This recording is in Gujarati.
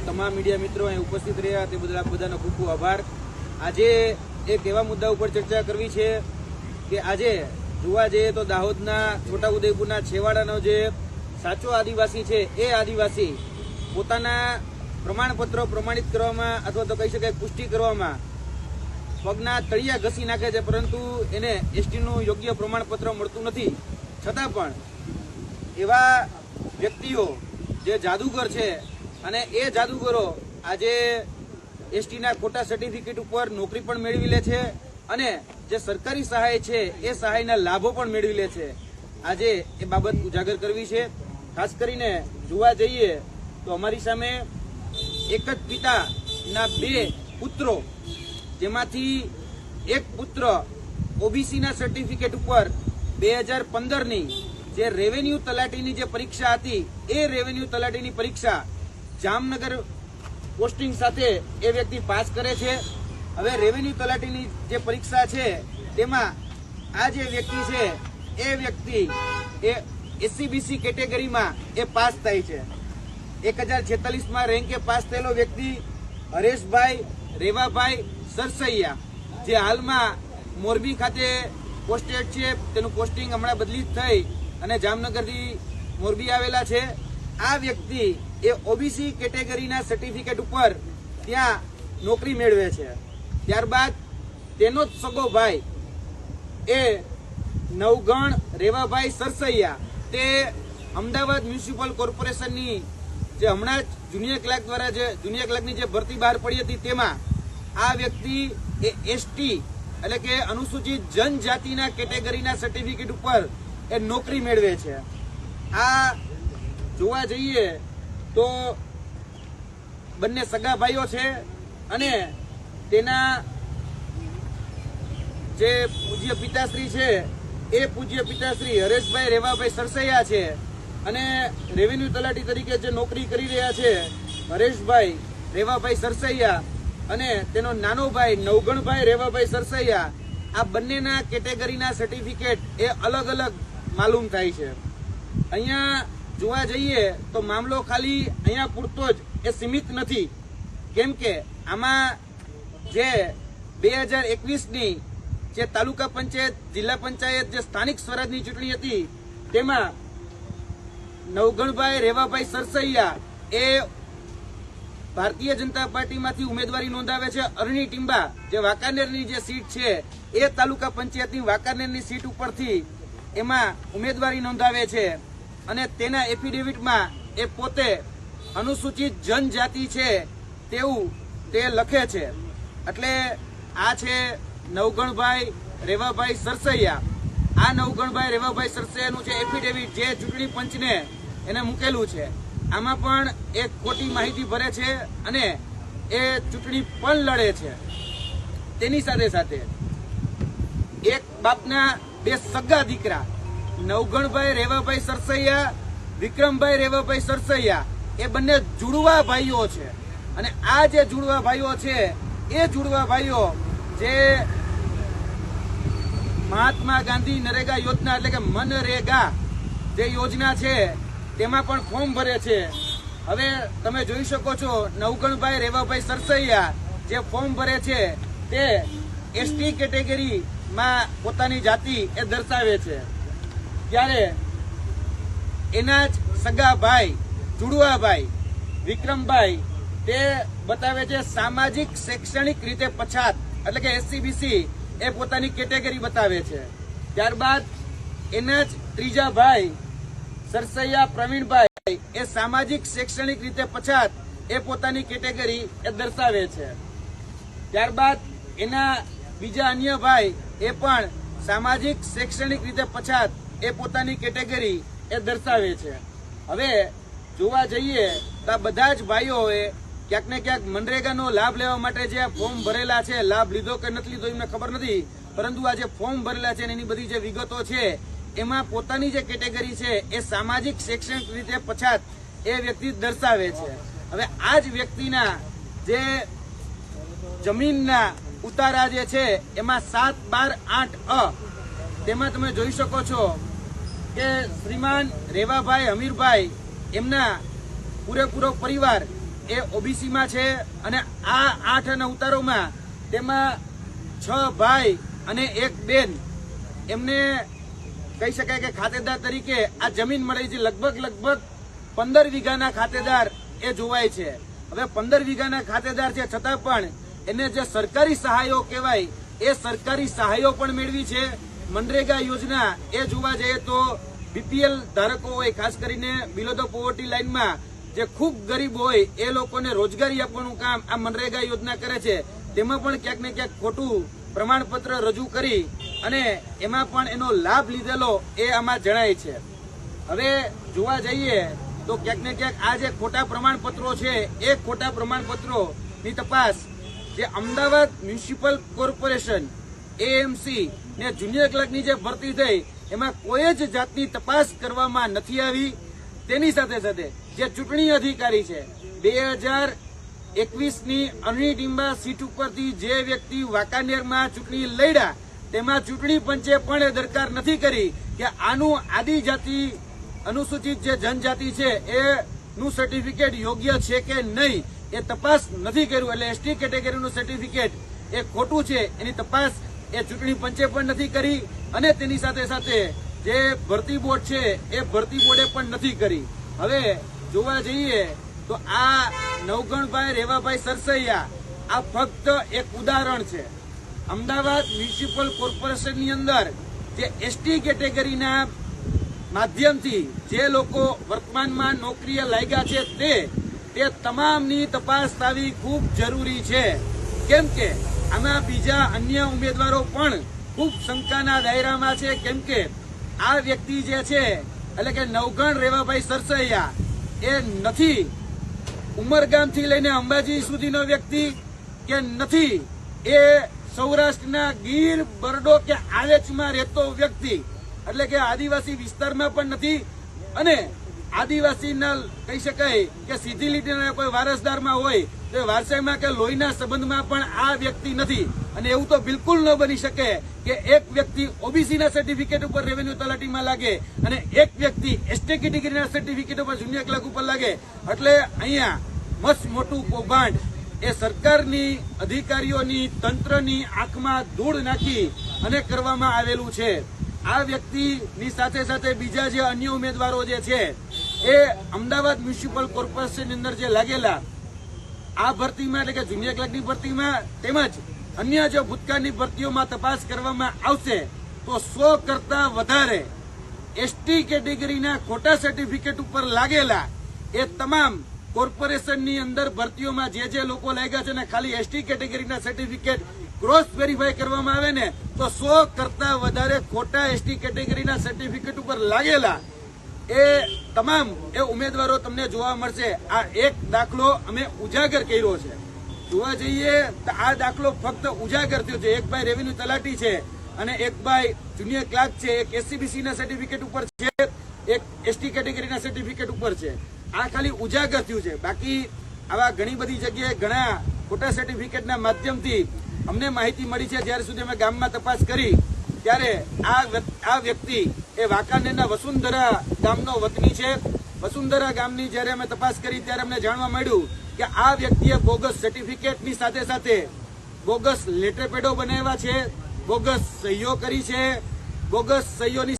તમામ મીડિયા મિત્રો અહીં ઉપસ્થિત રહ્યા તે બદલ આપ બધાનો ખૂબ ખૂબ આભાર। આજે એક એવા મુદ્દા ઉપર ચર્ચા કરવી છે કે આજે જોવા જઈએ તો દાહોદના છોટાઉદેપુરના છેવાડાનો જે સાચો આદિવાસી છે એ આદિવાસી પોતાના પ્રમાણપત્રો પ્રમાણિત કરવામાં અથવા તો કહી શકાય પુષ્ટિ કરવામાં પગના તળિયા ઘસી નાખે છે, પરંતુ એને એસટીનું યોગ્ય પ્રમાણપત્ર મળતું નથી। છતાં પણ એવા વ્યક્તિઓ જે જાદુગર છે અને એ જાદુગરો આજે એસટીના ખોટા સર્ટિફિકેટ ઉપર નોકરી પણ મેળવી લે છે અને જે સરકારી સહાય છે એ સહાયના લાભો પણ મેળવી લે છે। આજે એ બાબત ઉજાગર કરવી છે। ખાસ કરીને જોવા જઈએ તો અમારી સામે એક જ પિતાના 2 પુત્રો, જેમાંથી એક પુત્ર ઓબીસીના સર્ટિફિકેટ ઉપર 2015ની જે રેવન્યુ તલાટીની જે પરીક્ષા હતી એ રેવન્યુ તલાટીની પરીક્ષા જામનગર પોસ્ટિંગ સાથે એ વ્યક્તિ પાસ કરે છે। હવે રેવન્યુ તલાટીની જે પરીક્ષા છે તેમાં આ જે વ્યક્તિ છે એ વ્યક્તિ એ એસસીબીસી કેટેગરીમાં એ પાસ થાય છે। 1046માં રેન્કે પાસ થયેલો વ્યક્તિ હરેશભાઈ રેવાભાઈ સરસૈયા, જે હાલમાં મોરબી ખાતે પોસ્ટેડ છે, તેનું પોસ્ટિંગ હમણાં બદલી થઈ અને જામનગરથી મોરબી આવેલા છે। આ વ્યક્તિ એ ઓબીસી કેટેગરીના સર્ટિફિકેટ ઉપર ત્યાં નોકરી મેળવે છે। ત્યારબાદ તેનો જ સગો ભાઈ એ નવગણ રેવાભાઈ સરસૈયા, તે અમદાવાદ મ્યુનિસિપલ કોર્પોરેશનની જે હમણાં જ જુનિયર ક્લાર્ક દ્વારા જે જુનિયર ક્લાર્કની જે ભરતી બહાર પડી હતી તેમાં આ વ્યક્તિ એ એસટી એટલે કે અનુસૂચિત જનજાતિના કેટેગરીના સર્ટિફિકેટ ઉપર એ નોકરી મેળવે છે। આ જોવા જઈએ તો બંને સગા ભાઈઓ છે અને તેના જે પૂજ્ય પિતાશ્રી છે એ પૂજ્ય પિતાશ્રી હરેશભાઈ રેવાભાઈ સરસૈયા છે અને રેવન્યુ તલાટી તરીકે જે નોકરી કરી રહ્યા છે હરેશભાઈ રેવાભાઈ સરસૈયા અને તેનો નાનો ભાઈ નવગણભાઈ રેવાભાઈ સરસૈયા, આ બંનેના કેટેગરીના સર્ટિફિકેટ એ અલગ અલગ માલુમ થાય છે। અહીંયા જોવા જઈએ તો મામલો ખાલી અહીંયા પૂરતો જ એ સીમિત નથી, કેમ કે આમાં જે 2021ની જે તાલુકા પંચાયત જિલ્લા પંચાયત જે સ્થાનિક સ્વરાજની ચૂંટણી હતી તેમાં નવગણભાઈ રેવાભાઈ સરસૈયા એ ભારતીય જનતા પાર્ટીમાંથી ઉમેદવારી નોંધાવે છે। અરણી ટીંબા જે વાંકાનેરની જે સીટ છે એ તાલુકા પંચાયતની વાંકાનેરની સીટ ઉપરથી એમાં ઉમેદવારી નોંધાવે છે અને તેના એફિડેવિટમાં એ પોતે અનુસૂચિત જનજાતિ છે તેવું તે લખે છે। એટલે આ છે નવગણભાઈ રેવાભાઈ સરસૈયા। આ નવગણભાઈ રેવાભાઈ સરસૈયાનું છે એફિડેવિટ જે ચૂંટણી પંચને એને મૂકેલું છે। આમાં પણ એક ખોટી માહિતી ભરે છે અને એ ચૂંટણી પણ લડે છે। તેની સાથે સાથે એક બાપના 2 સગા દીકરા નવગણભાઈ રેવાભાઈ સરસૈયા, વિક્રમભાઈ રેવાભાઈ સરસૈયા, એ બંને જુડવા ભાઈઓ છે અને આ જે જુડવા ભાઈઓ છે એ જુડવા ભાઈઓ જે મહાત્મા ગાંધી નરેગા યોજના એટલે કે મનરેગા જે યોજના છે તેમાં પણ ફોર્મ ભરે છે। હવે તમે જોઈ શકો છો નવગણભાઈ રેવાભાઈ સરસૈયા જે ફોર્મ ભરે છે તે એસટી કેટેગરીમાં પોતાની જાતિ એ દર્શાવે છે, ત્યારે એના જ સગા ભાઈ જુડવા ભાઈ વિક્રમભાઈ તે બતાવે છે સામાજિક શૈક્ષણિક રીતે પછાત એટલે કે એસસીબીસી એ પોતાની કેટેગરી બતાવે છે। ત્યારબાદ એના જ ત્રીજા ભાઈ સરસૈયા પ્રવીણભાઈ એ સામાજિક શૈક્ષણિક રીતે પછાત એ પોતાની કેટેગરી એ દર્શાવે છે। ત્યારબાદ એના બીજા અન્ય ભાઈ એ પણ સામાજિક શૈક્ષણિક રીતે પછાત એ પોતાની કેટેગરી એ દર્શાવે છે। હવે જોવા જઈએ તો આ બધા જ ભાઈઓએ ક્યાંક ને ક્યાંક મનરેગાનો લાભ લેવા માટે જે ફોર્મ ભરેલા છે, લાભ લીધો કે નથી લીધો એમને ખબર નથી, પરંતુ આ જે ફોર્મ ભરેલા છે એની બધી જે વિગતો છે એમાં પોતાની જે કેટેગરી છે એ સામાજિક શૈક્ષણિક રીતે પછાત એ વ્યક્તિ દર્શાવે છે। હવે આ જ વ્યક્તિના જે જમીનના ઉતારા જે છે એમાં 7-12-8 તેમાં તમે જોઈ શકો છો કે શ્રીમાન રેવાભાઈ હમીરભાઈ એમના પૂરેપૂરો પરિવાર એ ઓબીસીમાં છે અને આ 8 અને ઉતારોમાં તેમાં 6 ભાઈ અને 1 બેન એમને કહી શકાય કે ખાતેદાર તરીકે આ જમીન મળી છે. લગભગ 15 વીઘાના ખાતેદાર એ જોવાય છે. હવે 15 વીઘાના ખાતેદાર છે છતાં પણ એને જે સરકારી સહાયો કહેવાય એ સરકારી સહાયો પણ મેળવી છે. મનરેગા યોજના એ જોવા જઈએ તો બીપીએલ ધારકો હોય, ખાસ કરીને બિલો ધ પોવર્ટી લાઇનમાં જે ખૂબ ગરીબ હોય એ લોકોને રોજગારી આપવાનું કામ આ મનરેગા યોજના કરે છે. તેમાં પણ ક્યાંક ને ક્યાંક ખોટું પ્રમાણપત્ર રજૂ કરી અને એમાં પણ એનો લાભ લીધેલો એ આમાં જણાય છે. હવે જોવા જઈએ તો ક્યાંક ને ક્યાંક આ જે ખોટા પ્રમાણપત્રો છે એ ખોટા પ્રમાણપત્રોની તપાસ જે અમદાવાદ મ્યુનિસિપલ કોર્પોરેશન એએમસી ને જુનિયર ક્લર્કની જે ભરતી થઈ એમાં કોઈ જ જાતની તપાસ કરવામાં નથી આવી. તેની સાથે સાથે જે ચૂંટણી અધિકારી છે 2021ની અરણી ડિંબા સીટ ઉપરથી જે વ્યક્તિ વાંકાનેરમાં ચૂંટણી લડ્યા તેમાં ચૂંટણી પંચે પણ દરકાર નથી કરી કે આનું આદિજાતિ અનુસૂચિત જે જનજાતિ છે એનું સર્ટિફિકેટ યોગ્ય છે કે નહીં એ તપાસ નથી કર્યું. એટલે એસટી કેટેગરીનું સર્ટિફિકેટ એ ખોટું છે એની તપાસ એ ચૂંટણી પંચે પણ નથી કરી અને તેની સાથે સાથે જે ભરતી બોર્ડ છે એ ભરતી બોર્ડે પણ નથી કરી. હવે જોવા જઈએ તો આ નવગણભાઈ રેવાભાઈ સરસૈયા આ ફક્ત એક ઉદાહરણ છે. અમદાવાદ મ્યુનિસિપલ કોર્પોરેશનની અંદર જે એસટી કેટેગરીના માધ્યમથી જે લોકો વર્તમાનમાં નોકરીએ લાગ્યા છે તે તમામની તપાસ થવી ખૂબ જરૂરી છે. કેમ કે આમાં બીજા અન્ય ઉમેદવારો પણ ખૂબ શંકાના દાયરામાં છે. કેમ કે આ વ્યક્તિ જે છે એટલે કે નવગણ રેવાભાઈ સરસૈયા એ નથી ઉમરગામથી લઈને અંબાજી સુધીનો વ્યક્તિ કે નથી એ સૌરાષ્ટ્રના ગીર બરડો કે આલેચમાં રહેતો વ્યક્તિ, એટલે કે આદિવાસી વિસ્તારમાં પણ નથી અને આદિવાસીના કહી શકાય કે સીધી લીટીના કોઈ વારસદારમાં હોય તો વારસાઈમાં કે લોહીના સંબંધમાં પણ આ વ્યક્તિ નથી. અને એવું તો બિલકુલ ન બની શકે કે એક વ્યક્તિ ઓબીસીના સર્ટિફિકેટ ઉપર રેવન્યુ તલાટીમાં લાગે અને એક વ્યક્તિ એસટી કેટેગરીના સર્ટિફિકેટ ઉપર જુનિયર ક્લર્ક ઉપર લાગે. એટલે અહીંયા મસ્ત મોટું કૌભાંડ એ સરકારની અધિકારીઓની તંત્રની આંખમાં ધૂળ નાખી અને કરવામાં આવેલું છે. આ વ્યક્તિની સાથે સાથે બીજા જે અન્ય ઉમેદવારો જે છે એ અમદાવાદ મ્યુનિસિપલ કોર્પોરેશનની અંદર જે લાગેલા આ ભરતીમાં એટલે કે જુનિયર ક્લર્કની ભરતીમાં તેમજ અન્ય જો ભૂતકાળની ભરતીઓમાં તપાસ કરવામાં આવશે તો 100 કરતા વધારે એસટી કેટેગરીના ખોટા સર્ટિફિકેટ ઉપર લાગેલા એ તમામ કોર્પોરેશનની અંદર ભરતીઓમાં જે લોકો લાગ્યા છે ને ખાલી એસટી કેટેગરીના સર્ટિફિકેટ ક્રોસ વેરીફાઈ કરવામાં આવે ને તો 100 કરતા વધારે ખોટા એસટી કેટેગરીના સર્ટિફિકેટ ઉપર લાગેલા એ તમામ એ ઉમેદવારો તમને જોવા મળશે. આ એક દાખલો અમે ઉજાગર કર્યો છે. જોવા જઈએ તો આ દાખલો ફક્ત ઉજાગર થયો છે. એક ભાઈ રેવન્યુ તલાટી છે અને એક ભાઈ જુનિયર ક્લાર્ક છે. એક એસસીબીસી ના સર્ટિફિકેટ ઉપર છે, એક એસટી કેટેગરીના સર્ટિફિકેટ ઉપર છે. આ ખાલી ઉજાગર થયું છે. બાકી આવા ઘણી બધી જગ્યાએ ઘણા ખોટા સર્ટિફિકેટના માધ્યમથી અમને માહિતી મળી છે. જ્યાર સુધી અમે ગામમાં તપાસ કરી ત્યારે આ વ્યક્તિ એ વાંકાનેરના વસુંધરા ગામનો વતની છે. વસુંધરા ગામની જયારે અમે તપાસ કરી ત્યારે અમને જાણવા મળ્યું કે આ વ્યક્તિએ બોગસ સર્ટિફિકેટની સાથે સાથે બોગસ લેટર પેડો બનાવ્યા છે, બોગસ સહીઓ કરી છે, બોગસ સહીઓની